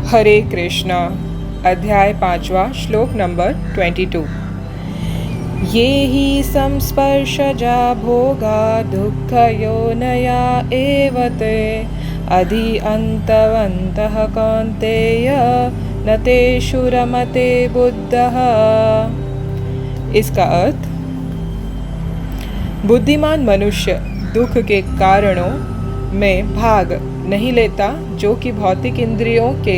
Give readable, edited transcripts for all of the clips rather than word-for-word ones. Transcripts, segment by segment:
हरे कृष्णा। अध्याय 5वां, श्लोक नंबर 22। ये ही संस्पर्शजा भोगा दुःखयोनया एव ते अधि अन्तवन्तः कौन्तेय न तेषु रमते बुद्धः। इसका अर्थ, बुद्धिमान मनुष्य दुख के कारणों में भाग नहीं लेता जो कि भौतिक इंद्रियों के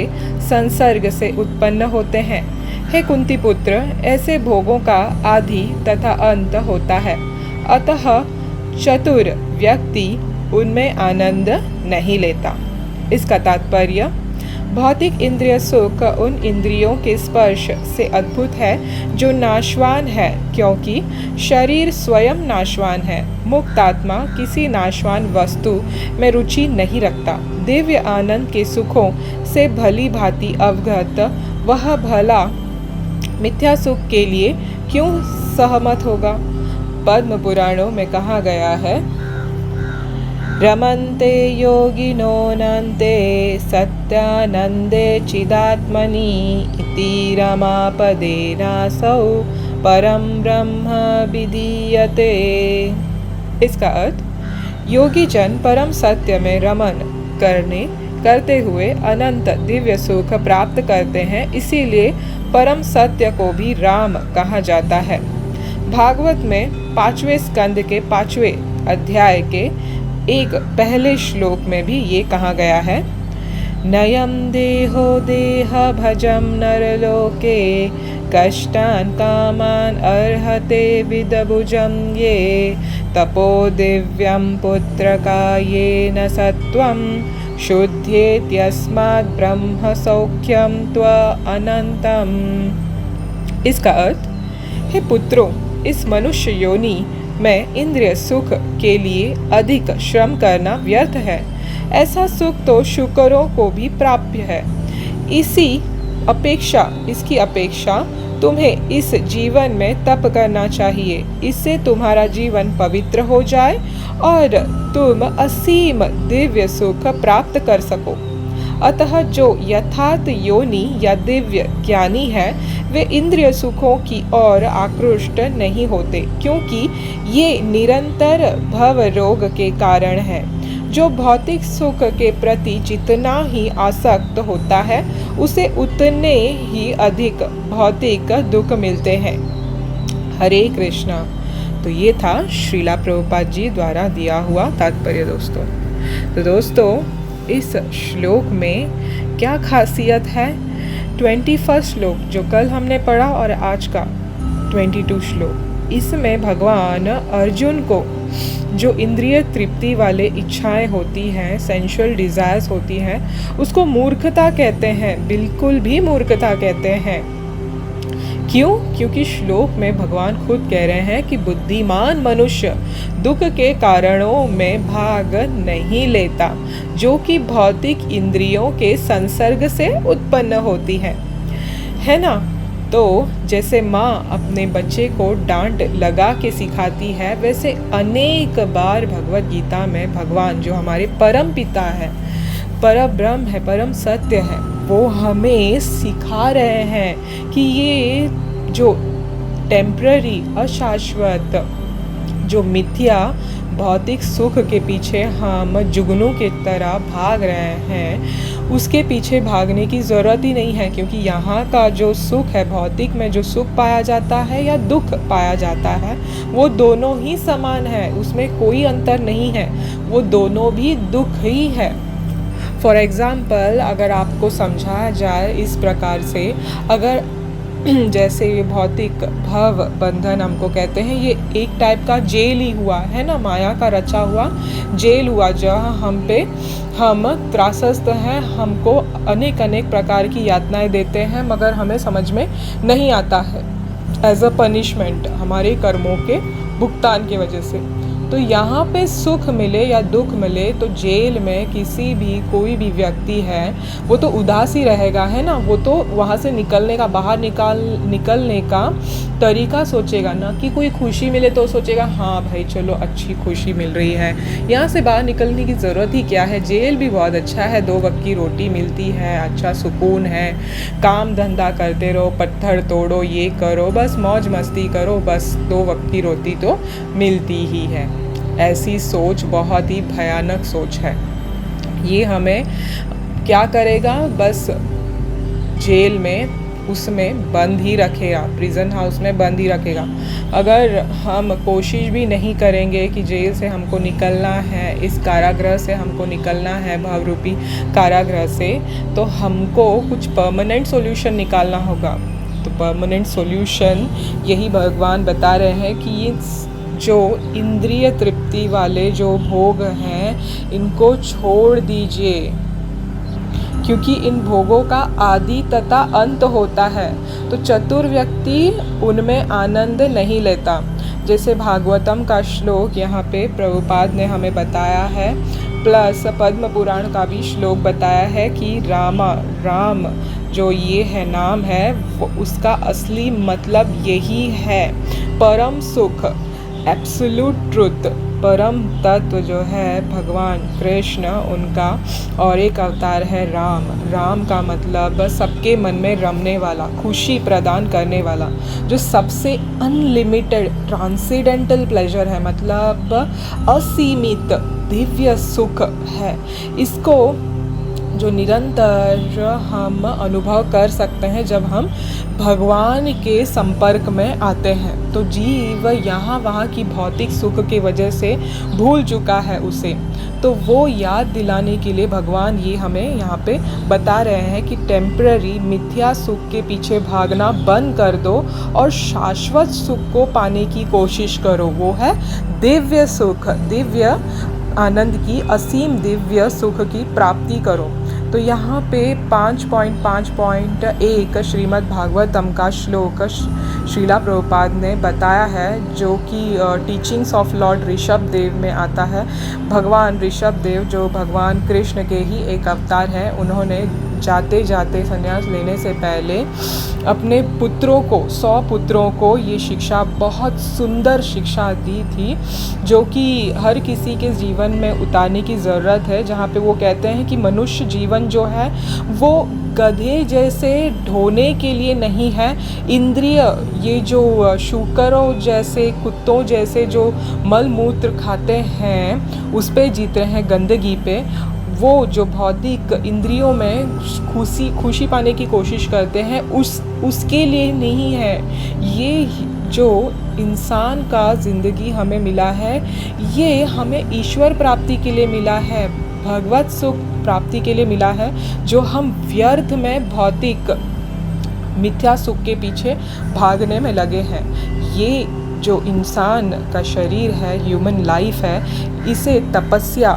संसर्ग से उत्पन्न होते हैं। हे कुंती पुत्र, ऐसे भोगों का आदि तथा अंत होता है, अतः चतुर व्यक्ति उनमें आनंद नहीं लेता। इसका तात्पर्य, भौतिक इंद्रिय सुख उन इंद्रियों के स्पर्श से अद्भुत है जो नाशवान है, क्योंकि शरीर स्वयं नाशवान है। मुक्त आत्मा किसी नाशवान वस्तु में रुचि नहीं रखता। दिव्य आनंद के सुखों से भली भांति अवगत वह भला मिथ्या सुख के लिए क्यों सहमत होगा। पद्म पुराणों में कहा गया है, रमन्ते योगिनो नन्ते सत्यानंदे चिदात्मनि इति रमापदेनासौ परम ब्रह्म विधीयते। इसका अर्थ, योगी जन परम सत्य में रमन करते हुए अनंत दिव्य सुख प्राप्त करते हैं, इसीलिए परम सत्य को भी राम कहा जाता है। भागवत में 5वें स्कंद के 5वें अध्याय के एक पहले श्लोक में भी ये कहा गया है, नयम देहो देह भजम नरलोके कष्टान कामान अर्हते विदभुजम ये तपो दिव्यम पुत्र कायेन सत्वम शुद्धेत्यस्मात् ब्रह्म सौख्यम त्व अनंतम। इसका अर्थ, हे पुत्रों, इस मनुष्य योनि में इंद्रिय सुख के लिए अधिक श्रम करना व्यर्थ है। ऐसा सुख तो शुकरों को भी प्राप्य है। इसकी अपेक्षा तुम्हें इस जीवन में तप करना चाहिए। इससे तुम्हारा जीवन पवित्र हो जाए और तुम असीम दिव्य सुख प्राप्त कर सको। अतः जो यथार्थ योनि या दिव्य ज्ञानी है, वे इंद्रिय सुखों की ओर आकृष्ट नहीं होते, क्योंकि ये निरंतर भव रोग के कारण है। जो भौतिक सुख के प्रति जितना ही आसक्त होता है, उसे उतने ही अधिक भौतिक दुख मिलते हैं। हरे कृष्णा। तो ये था श्रीला प्रभुपाद जी द्वारा दिया हुआ तात्पर्य दोस्तों। तो दोस्तों, इस श्लोक में क्या खासियत है? 21 श्लोक जो कल हमने पढ़ा और आज का 22 श्लोक, इसमें भगवान अर्जुन को जो इंद्रिय तृप्ति वाले इच्छाएं होती हैं, सेंशुअल डिजायर्स होती हैं, उसको मूर्खता कहते हैं, बिल्कुल भी मूर्खता कहते हैं। क्यों? क्योंकि श्लोक में भगवान खुद कह रहे हैं कि बुद्धिमान मनुष्य दुख के कारणों में भाग नहीं लेता, जो कि भौतिक इंद्रियों के संसर्ग से उत्पन्न होती है ना। तो जैसे माँ अपने बच्चे को डांट लगा के सिखाती है, वैसे अनेक बार भगवत गीता में भगवान जो हमारे परम पिता है, परम ब्रह्म है, परम सत्य है, वो हमें सिखा रहे हैं कि ये जो टेम्पररी अशाश्वत जो मिथ्या भौतिक सुख के पीछे हम जुगनू की तरह भाग रहे हैं, उसके पीछे भागने की ज़रूरत ही नहीं है, क्योंकि यहाँ का जो सुख है, भौतिक में जो सुख पाया जाता है या दुख पाया जाता है, वो दोनों ही समान है, उसमें कोई अंतर नहीं है, वो दोनों भी दुख ही है। फॉर एग्ज़ाम्पल, अगर आपको समझाया जाए इस प्रकार से, अगर जैसे ये भौतिक भव बंधन हमको कहते हैं, ये एक टाइप का जेल ही हुआ है ना, माया का रचा हुआ जेल हुआ, जहाँ हम त्रासस्त हैं, हमको अनेक प्रकार की यातनाएं देते हैं, मगर हमें समझ में नहीं आता है, एज अ पनिशमेंट हमारे कर्मों के भुगतान की वजह से। तो यहाँ पे सुख मिले या दुख मिले, तो जेल में किसी भी कोई भी व्यक्ति है वो तो उदास ही रहेगा, है ना। वो तो वहाँ से निकलने का, बाहर निकलने का तरीका सोचेगा ना, कि कोई खुशी मिले तो सोचेगा हाँ भाई चलो अच्छी खुशी मिल रही है, यहाँ से बाहर निकलने की ज़रूरत ही क्या है, जेल भी बहुत अच्छा है, 2 वक्त की रोटी मिलती है, अच्छा सुकून है, काम धंधा करते रहो, पत्थर तोड़ो, ये करो, बस मौज मस्ती करो, बस 2 वक्त की रोटी तो मिलती ही है। ऐसी सोच बहुत ही भयानक सोच है। ये हमें क्या करेगा, बस जेल में उसमें बंद ही रखेगा, प्रिजन हाउस में बंद ही रखेगा। अगर हम कोशिश भी नहीं करेंगे कि जेल से हमको निकलना है, इस कारागृह से हमको निकलना है, भवरूपी कारागृह से, तो हमको कुछ परमानेंट सॉल्यूशन निकालना होगा। तो परमानेंट सॉल्यूशन यही भगवान बता रहे हैं कि ये जो इंद्रिय तृप्ति वाले जो भोग हैं इनको छोड़ दीजिए, क्योंकि इन भोगों का आदि तथा अंत होता है। तो चतुर व्यक्ति उनमें आनंद नहीं लेता। जैसे भागवतम का श्लोक यहाँ पे प्रभुपाद ने हमें बताया है, प्लस पद्म पुराण का भी श्लोक बताया है कि राम जो ये है नाम है, वो उसका असली मतलब यही है परम सुख, एब्सोल्यूट ट्रुथ, परम तत्व जो है भगवान कृष्ण, उनका और एक अवतार है राम। राम का मतलब सबके मन में रमने वाला, खुशी प्रदान करने वाला, जो सबसे अनलिमिटेड ट्रांसेंडेंटल प्लेजर है, मतलब असीमित दिव्य सुख है। इसको जो निरंतर हम अनुभव कर सकते हैं जब हम भगवान के संपर्क में आते हैं। तो जीव यहाँ वहाँ की भौतिक सुख की वजह से भूल चुका है उसे, तो वो याद दिलाने के लिए भगवान ये हमें यहाँ पे बता रहे हैं कि टेम्पररी मिथ्या सुख के पीछे भागना बंद कर दो और शाश्वत सुख को पाने की कोशिश करो। वो है दिव्य सुख, दिव्य आनंद की, असीम दिव्य सुख की प्राप्ति करो। तो यहाँ पे 5.5.1 श्रीमद् भागवतम का श्लोक श्रीला प्रभुपाद ने बताया है, जो कि teachings of Lord Rishabh Dev में आता है। भगवान ऋषभ देव जो भगवान कृष्ण के ही एक अवतार हैं, उन्होंने जाते जाते संन्यास लेने से पहले अपने पुत्रों को, 100 पुत्रों को ये शिक्षा, बहुत सुंदर शिक्षा दी थी, जो कि हर किसी के जीवन में उतारने की ज़रूरत है। जहाँ पे वो कहते हैं कि मनुष्य जीवन जो है वो गधे जैसे ढोने के लिए नहीं है, इंद्रिय ये जो शूकरों जैसे, कुत्तों जैसे जो मल मूत्र खाते हैं उस पे जीत रहे हैं, गंदगी पे। वो जो भौतिक इंद्रियों में खुशी पाने की कोशिश करते हैं, उसके लिए नहीं है। ये जो इंसान का ज़िंदगी हमें मिला है, ये हमें ईश्वर प्राप्ति के लिए मिला है, भगवत सुख प्राप्ति के लिए मिला है, जो हम व्यर्थ में भौतिक मिथ्या सुख के पीछे भागने में लगे हैं। ये जो इंसान का शरीर है, ह्यूमन लाइफ है, इसे तपस्या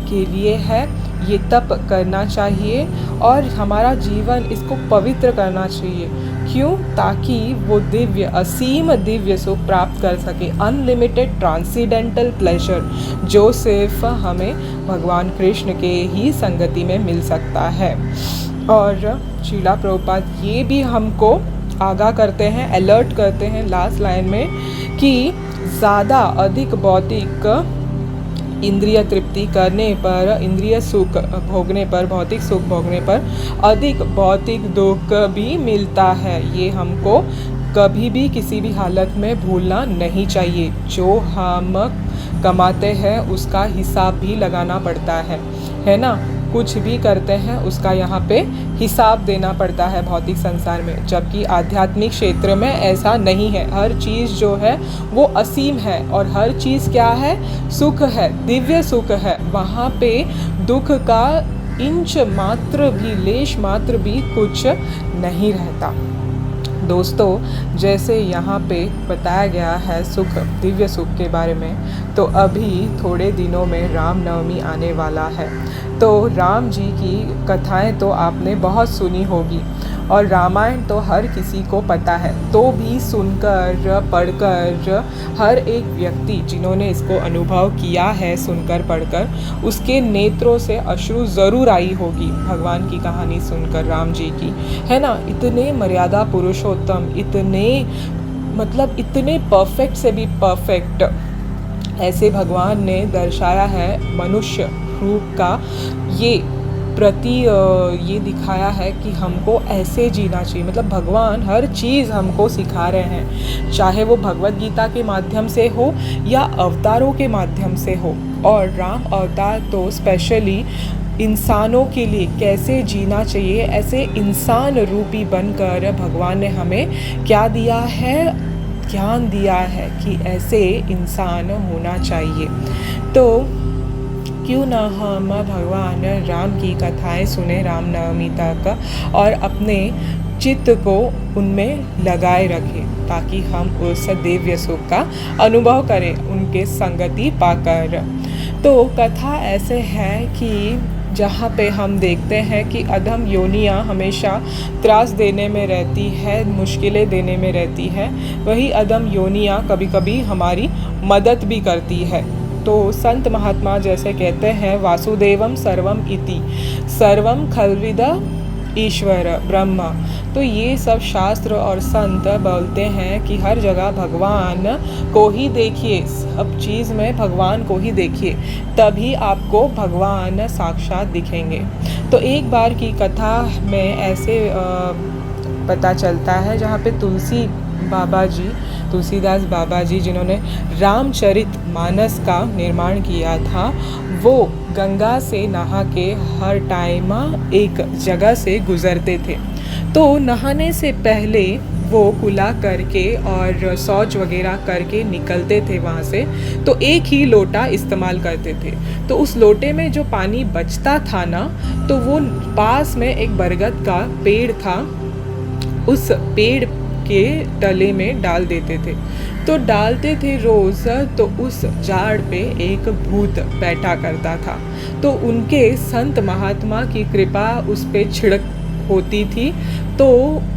के लिए है, ये तप करना चाहिए और हमारा जीवन इसको पवित्र करना चाहिए। क्यों? ताकि वो दिव्य, असीम दिव्य सुख प्राप्त कर सके, अनलिमिटेड ट्रांसेंडेंटल प्लेजर, जो सिर्फ हमें भगवान कृष्ण के ही संगति में मिल सकता है। और श्रीला प्रभुपाद ये भी हमको आगाह करते हैं, अलर्ट करते हैं लास्ट लाइन में, कि ज़्यादा अधिक भौतिक इंद्रिय तृप्ति करने पर, इंद्रिय सुख भोगने पर, भौतिक सुख भोगने पर अधिक भौतिक दुख भी मिलता है। ये हमको कभी भी किसी भी हालत में भूलना नहीं चाहिए। जो हम कमाते हैं उसका हिसाब भी लगाना पड़ता है ना। कुछ भी करते हैं उसका यहाँ पे हिसाब देना पड़ता है भौतिक संसार में, जबकि आध्यात्मिक क्षेत्र में ऐसा नहीं है। हर चीज़ जो है वो असीम है और हर चीज़ क्या है? सुख है, दिव्य सुख है। वहाँ पे दुख का इंच मात्र भी, लेश मात्र भी कुछ नहीं रहता। दोस्तों, जैसे यहाँ पे बताया गया है सुख, दिव्य सुख के बारे में, तो अभी थोड़े दिनों में रामनवमी आने वाला है। तो राम जी की कथाएं तो आपने बहुत सुनी होगी, और रामायण तो हर किसी को पता है, तो भी सुनकर पढ़कर हर एक व्यक्ति जिन्होंने इसको अनुभव किया है सुनकर पढ़कर, उसके नेत्रों से अश्रु ज़रूर आई होगी भगवान की कहानी सुनकर, राम जी की, है ना। इतने मर्यादा पुरुषोत्तम, इतने मतलब इतने परफेक्ट से भी परफेक्ट ऐसे भगवान ने दर्शाया है मनुष्य रूप का। ये ये दिखाया है कि हमको ऐसे जीना चाहिए। मतलब भगवान हर चीज़ हमको सिखा रहे हैं, चाहे वो भगवत गीता के माध्यम से हो या अवतारों के माध्यम से हो। और राम अवतार तो स्पेशली इंसानों के लिए कैसे जीना चाहिए, ऐसे इंसान रूपी बनकर भगवान ने हमें क्या दिया है, ज्ञान दिया है कि ऐसे इंसान होना चाहिए। तो क्यों ना हम भगवान राम की कथाएं सुने रामनवमी तक और अपने चित्त को उनमें लगाए रखें, ताकि हम उस दिव्य सुख का अनुभव करें उनके संगति पाकर। तो कथा ऐसे है कि जहाँ पे हम देखते हैं कि अधम योनियाँ हमेशा त्रास देने में रहती है, मुश्किलें देने में रहती है, वही अधम योनियाँ कभी कभी हमारी मदद भी करती है। तो संत महात्मा जैसे कहते हैं, वासुदेवम सर्वम इति सर्वम खल्विद ईश्वर ब्रह्मा। तो ये सब शास्त्र और संत बोलते हैं कि हर जगह भगवान को ही देखिए, सब चीज़ में भगवान को ही देखिए, तभी आपको भगवान साक्षात दिखेंगे। तो एक बार की कथा में ऐसे पता चलता है, जहाँ पे तुलसीदास बाबा जी जिन्होंने रामचरित मानस का निर्माण किया था, वो गंगा से नहा के हर टाइम एक जगह से गुज़रते थे। तो नहाने से पहले वो कुला करके और शौच वगैरह करके निकलते थे वहाँ से, तो एक ही लोटा इस्तेमाल करते थे। तो उस लोटे में जो पानी बचता था ना, तो वो पास में एक बरगद का पेड़ था, उस पेड़ के तले में डाल देते थे। तो डालते थे रोज़, तो उस झाड़ पे एक भूत बैठा करता था। तो उनके संत महात्मा की कृपा उस पे छिड़क होती थी, तो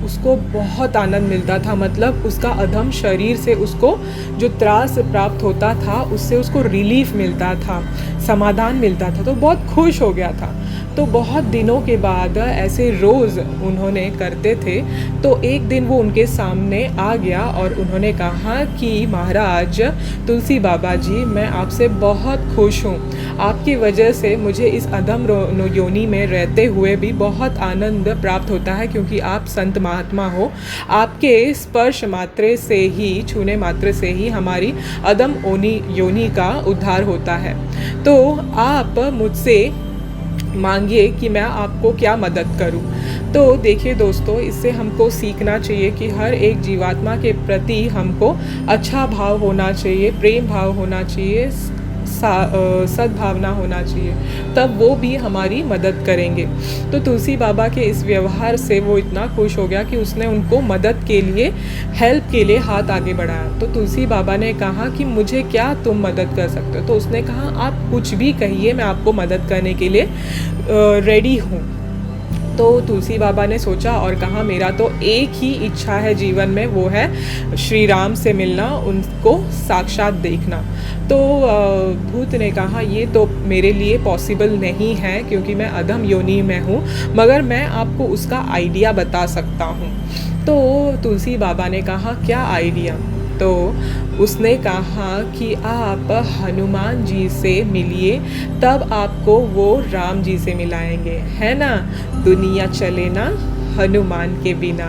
उसको बहुत आनंद मिलता था। मतलब उसका अधम शरीर से उसको जो त्रास प्राप्त होता था, उससे उसको रिलीफ मिलता था, समाधान मिलता था, तो बहुत खुश हो गया था। तो बहुत दिनों के बाद ऐसे रोज़ उन्होंने करते थे। तो एक दिन वो उनके सामने आ गया और उन्होंने कहा कि महाराज तुलसी बाबा जी, मैं आपसे बहुत खुश हूँ, आपकी वजह से मुझे इस अधम योनि में रहते हुए भी बहुत आनंद प्राप्त होता है, क्योंकि आप संत महात्मा हो। आपके स्पर्श मात्र से ही, छूने मात्र से ही हमारी अधम योनि का उद्धार होता है। तो आप मुझसे मांगिए कि मैं आपको क्या मदद करूं। तो देखिए दोस्तों, इससे हमको सीखना चाहिए कि हर एक जीवात्मा के प्रति हमको अच्छा भाव होना चाहिए, प्रेम भाव होना चाहिए, सद्भावना होना चाहिए, तब वो भी हमारी मदद करेंगे। तो तुलसी बाबा के इस व्यवहार से वो इतना खुश हो गया कि उसने उनको मदद के लिए, हेल्प के लिए हाथ आगे बढ़ाया। तो तुलसी बाबा ने कहा कि मुझे क्या तुम मदद कर सकते हो। तो उसने कहा आप कुछ भी कहिए, मैं आपको मदद करने के लिए रेडी हूँ। तो तुलसी बाबा ने सोचा और कहा, मेरा तो एक ही इच्छा है जीवन में, वो है श्री राम से मिलना, उनको साक्षात देखना। तो भूत ने कहा, ये तो मेरे लिए पॉसिबल नहीं है, क्योंकि मैं अधम योनि में हूँ, मगर मैं आपको उसका आइडिया बता सकता हूँ। तो तुलसी बाबा ने कहा, क्या आइडिया? तो उसने कहा कि आप हनुमान जी से मिलिए, तब आपको वो राम जी से मिलाएंगे, है ना। दुनिया चले ना हनुमान के बिना।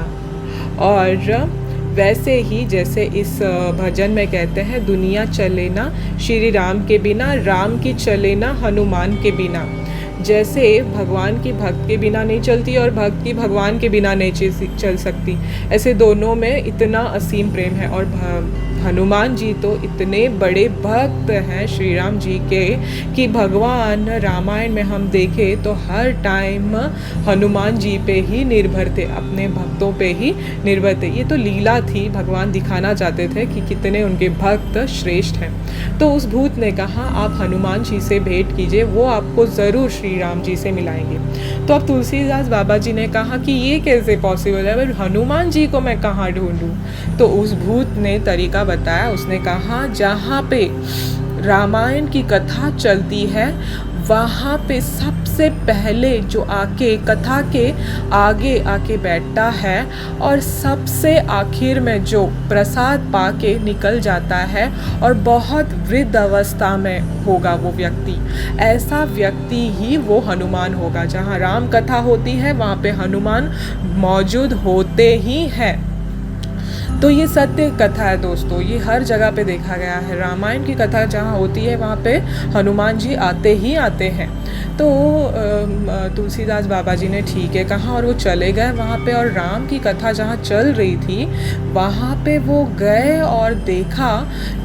और वैसे ही जैसे इस भजन में कहते हैं, दुनिया चले ना श्री राम के बिना, राम की चले ना हनुमान के बिना। जैसे भगवान की भक्त के बिना नहीं चलती और भक्त की भगवान के बिना नहीं चल सकती, ऐसे दोनों में इतना असीम प्रेम है। और हनुमान जी तो इतने बड़े भक्त हैं श्री राम जी के कि भगवान रामायण में हम देखें तो हर टाइम हनुमान जी पे ही निर्भर थे, अपने भक्तों पे ही निर्भर थे। ये तो लीला थी, भगवान दिखाना चाहते थे कि कितने उनके भक्त श्रेष्ठ हैं। तो उस भूत ने कहा आप हनुमान जी से भेंट कीजिए, वो आपको ज़रूर श्री राम जी से मिलाएंगे। तो अब तुलसीदास बाबा जी ने कहा कि ये कैसे पॉसिबल है, हनुमान जी को मैं कहाँ ढूंढूं। तो उस भूत ने तरीका बताया, उसने कहा जहाँ पे रामायण की कथा चलती है वहाँ पे सबसे पहले जो आके कथा के आगे आके बैठता है और सबसे आखिर में जो प्रसाद पाके निकल जाता है और बहुत वृद्ध अवस्था में होगा वो व्यक्ति, ऐसा व्यक्ति ही वो हनुमान होगा। जहाँ राम कथा होती है वहाँ पे हनुमान मौजूद होते ही हैं। तो ये सत्य कथा है दोस्तों, ये हर जगह पे देखा गया है। रामायण की कथा जहाँ होती है वहाँ पे हनुमान जी आते ही आते हैं। तो तुलसीदास बाबा जी ने ठीक है कहा और वो चले गए वहाँ पे। और राम की कथा जहाँ चल रही थी वहाँ पे वो गए और देखा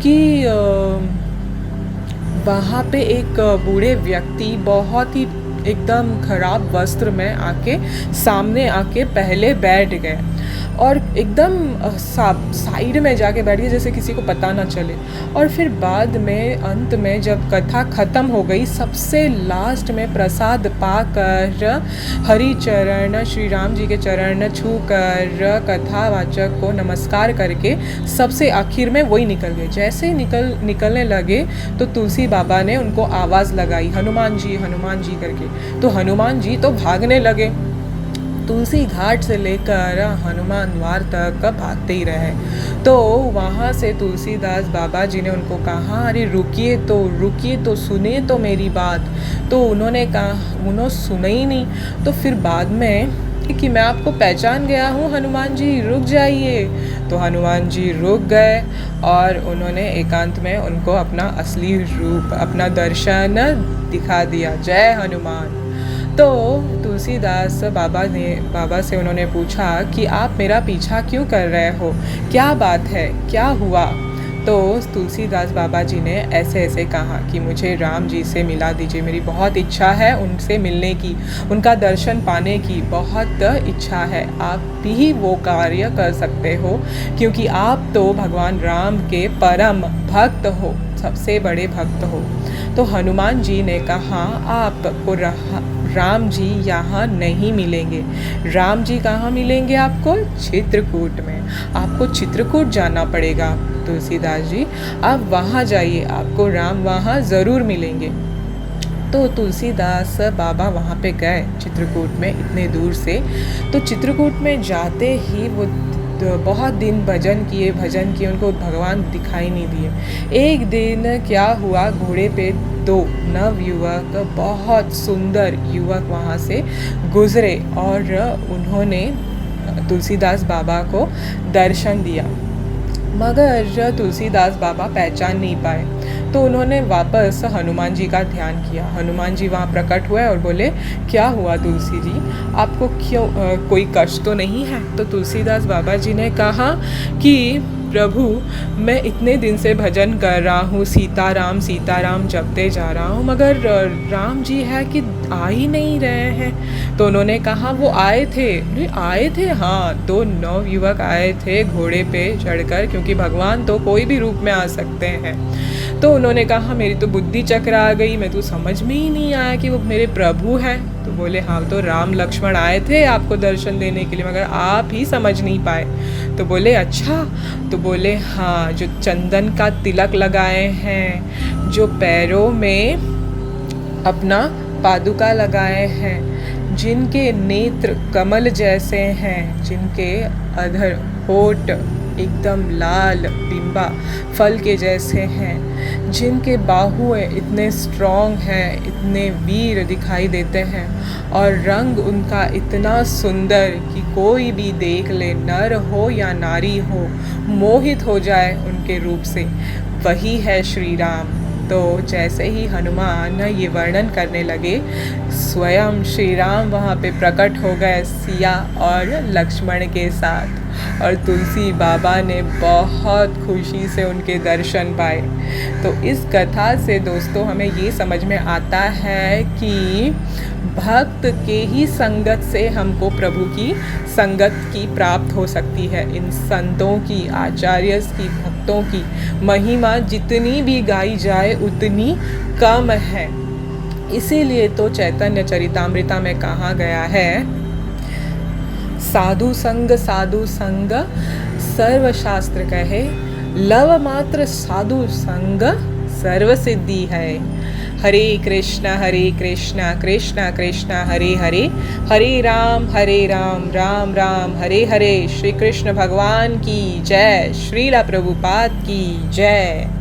कि वहाँ पे एक बूढ़े व्यक्ति बहुत ही एकदम खराब वस्त्र में आके सामने आके पहले बैठ गए और एकदम साइड में जाके बैठ गए जैसे किसी को पता ना चले। और फिर बाद में अंत में जब कथा ख़त्म हो गई, सबसे लास्ट में प्रसाद पाकर हरि चरण श्री राम जी के चरण छू कर कथावाचक को नमस्कार करके सबसे आखिर में वही निकल गए। जैसे ही निकलने लगे तो तुलसी बाबा ने उनको आवाज़ लगाई हनुमान जी करके। तो हनुमान जी तो भागने लगे, तुलसी घाट से लेकर हनुमान द्वार तक भागते ही रहे। तो वहाँ से तुलसीदास बाबा जी ने उनको कहा अरे रुकिए तो सुने तो मेरी बात। तो उन्होंने कहा, उन्होंने सुना ही नहीं। तो फिर बाद में कि मैं आपको पहचान गया हूँ हनुमान जी, रुक जाइए। तो हनुमान जी रुक गए और उन्होंने एकांत में उनको अपना असली रूप, अपना दर्शन दिखा दिया। जय हनुमान। तो तुलसीदास बाबा से उन्होंने पूछा कि आप मेरा पीछा क्यों कर रहे हो, क्या बात है, क्या हुआ। तो तुलसीदास बाबा जी ने ऐसे कहा कि मुझे राम जी से मिला दीजिए, मेरी बहुत इच्छा है उनसे मिलने की, उनका दर्शन पाने की बहुत इच्छा है। आप भी वो कार्य कर सकते हो क्योंकि आप तो भगवान राम के परम भक्त हो, सबसे बड़े भक्त हो। तो हनुमान जी ने कहा आपको राम जी यहाँ नहीं मिलेंगे। राम जी कहाँ मिलेंगे आपको? चित्रकूट में। आपको चित्रकूट जाना पड़ेगा तुलसीदास जी, आप वहाँ जाइए, आपको राम वहाँ ज़रूर मिलेंगे। तो तुलसीदास बाबा वहाँ पे गए चित्रकूट में इतने दूर से। तो चित्रकूट में जाते ही वो बहुत दिन भजन किए, उनको भगवान दिखाई नहीं दिए। एक दिन क्या हुआ, घोड़े पे 2 नव युवक, बहुत सुंदर युवक वहाँ से गुजरे और उन्होंने तुलसीदास बाबा को दर्शन दिया, मगर तुलसीदास बाबा पहचान नहीं पाए। तो उन्होंने वापस हनुमान जी का ध्यान किया। हनुमान जी वहाँ प्रकट हुए और बोले क्या हुआ तुलसी जी, आपको क्यों कोई कष्ट तो नहीं है? तो तुलसीदास बाबा जी ने कहा कि प्रभु मैं इतने दिन से भजन कर रहा हूँ, सीताराम जपते जा रहा हूँ, मगर राम जी है कि आ ही नहीं रहे हैं। तो उन्होंने कहा वो आए थे हाँ, 2 नव युवक आए थे घोड़े पे चढ़कर, क्योंकि भगवान तो कोई भी रूप में आ सकते हैं। तो उन्होंने कहा मेरी तो बुद्धि चकरा आ गई, मैं तो समझ में ही नहीं आया कि वो मेरे प्रभु हैं। तो बोले हाँ, तो राम लक्ष्मण आए थे आपको दर्शन देने के लिए, मगर आप ही समझ नहीं पाए। तो बोले अच्छा। तो बोले हाँ, जो चंदन का तिलक लगाए हैं, जो पैरों में अपना पादुका लगाए हैं, जिनके नेत्र कमल जैसे हैं, जिनके अधर होठ एकदम लाल बिंबा फल के जैसे हैं, जिनके बाहुएं इतने स्ट्रॉन्ग हैं, इतने वीर दिखाई देते हैं, और रंग उनका इतना सुंदर कि कोई भी देख ले, नर हो या नारी हो, मोहित हो जाए उनके रूप से, वही है श्री राम। तो जैसे ही हनुमान ये वर्णन करने लगे, स्वयं श्री राम वहाँ पे प्रकट हो गए सिया और लक्ष्मण के साथ। और तुलसी बाबा ने बहुत खुशी से उनके दर्शन पाए। तो इस कथा से दोस्तों हमें ये समझ में आता है कि भक्त के ही संगत से हमको प्रभु की संगत की प्राप्त हो सकती है। इन संतों की, आचार्यस की, भक्तों की महिमा जितनी भी गाई जाए उतनी कम है। इसीलिए तो चैतन्य चरितामृता में कहा गया है, साधु संग सर्वशास्त्र कहे, लव मात्र साधु संग सर्व सिद्धि है। हरे कृष्णा कृष्णा कृष्णा हरे हरे, हरे राम राम राम हरे हरे। श्री कृष्ण भगवान की जय, श्रीला प्रभुपाद की जय।